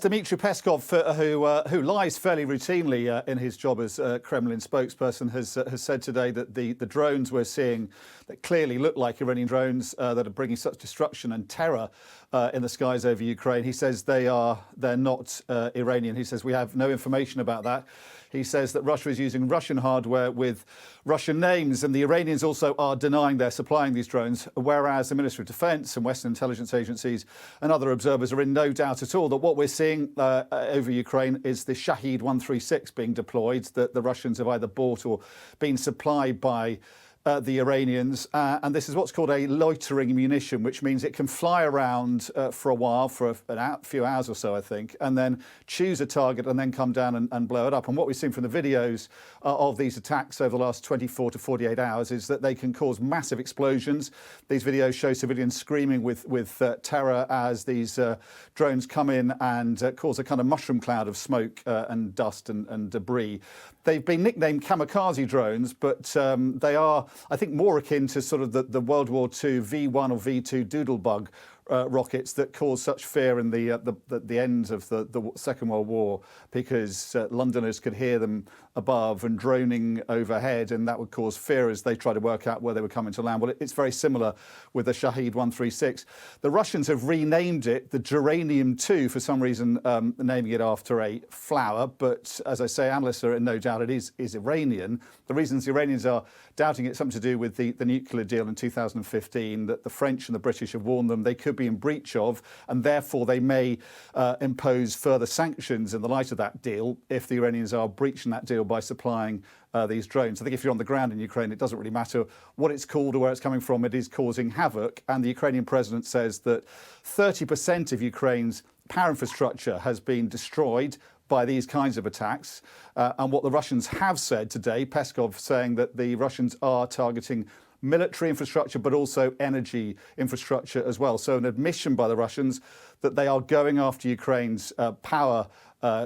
Dmitry Peskov, who lies fairly routinely in his job as Kremlin spokesperson, has said today that the drones we're seeing that clearly look like Iranian drones that are bringing such destruction and terror in the skies over Ukraine. He says they're not Iranian. He says we have no information about that. He says that Russia is using Russian hardware with Russian names, and the Iranians also are denying they're supplying these drones, whereas the Ministry of Defence and Western intelligence agencies and other observers are in no doubt at all that what we're seeing over Ukraine is the Shahed 136 being deployed, that the Russians have either bought or been supplied by the Iranians, and this is what's called a loitering munition, which means it can fly around for a while, for a few hours or so, I think, and then choose a target and then come down and blow it up. And what we've seen from the videos of these attacks over the last 24 to 48 hours is that they can cause massive explosions. These videos show civilians screaming with terror as these drones come in and cause a kind of mushroom cloud of smoke and dust and debris. They've been nicknamed kamikaze drones, but they are, I think, more akin to sort of the World War II V1 or V2 doodlebug rockets that caused such fear in the end of the Second World War, because Londoners could hear them above and droning overhead, and that would cause fear as they try to work out where they were coming to land. Well, it's very similar with the Shahed 136. The Russians have renamed it the Geranium-2 for some reason, naming it after a flower. But as I say, analysts are in no doubt it is Iranian. The reasons the Iranians are doubting it's something to do with the nuclear deal in 2015 that the French and the British have warned them they could be in breach of, and therefore they may impose further sanctions in the light of that deal if the Iranians are breaching that deal by supplying these drones. I think if you're on the ground in Ukraine, it doesn't really matter what it's called or where it's coming from. It is causing havoc, and the Ukrainian president says that 30% of Ukraine's power infrastructure has been destroyed by these kinds of attacks. And what the Russians have said today, Peskov saying that the Russians are targeting military infrastructure, but also energy infrastructure as well. So an admission by the Russians that they are going after Ukraine's power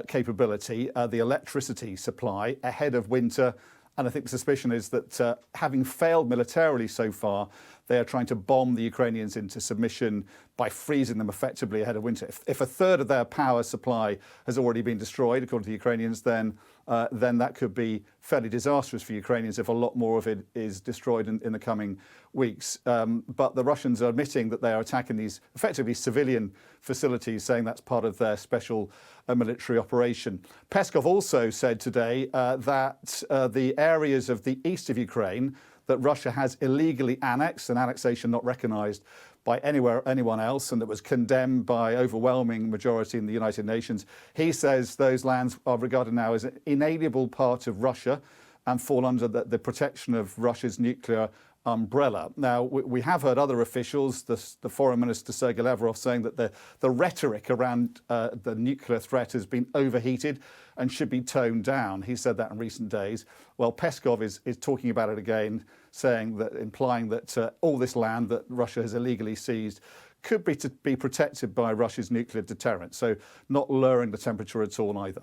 capability, the electricity supply ahead of winter. And I think the suspicion is that having failed militarily so far, they are trying to bomb the Ukrainians into submission by freezing them effectively ahead of winter. If a third of their power supply has already been destroyed, according to the Ukrainians, then that could be fairly disastrous for Ukrainians if a lot more of it is destroyed in the coming weeks. But the Russians are admitting that they are attacking these effectively civilian facilities, saying that's part of their special military operation. Peskov also said today that the areas of the east of Ukraine that Russia has illegally annexed, an annexation not recognised by anyone else, and that was condemned by overwhelming majority in the United Nations. He says those lands are regarded now as an inalienable part of Russia and fall under the protection of Russia's nuclear umbrella. Now, we have heard other officials, the Foreign Minister Sergei Lavrov, saying that the rhetoric around the nuclear threat has been overheated and should be toned down. He said that in recent days. Well, Peskov is talking about it again, saying that, implying that all this land that Russia has illegally seized could be protected by Russia's nuclear deterrent. So not lowering the temperature at all either.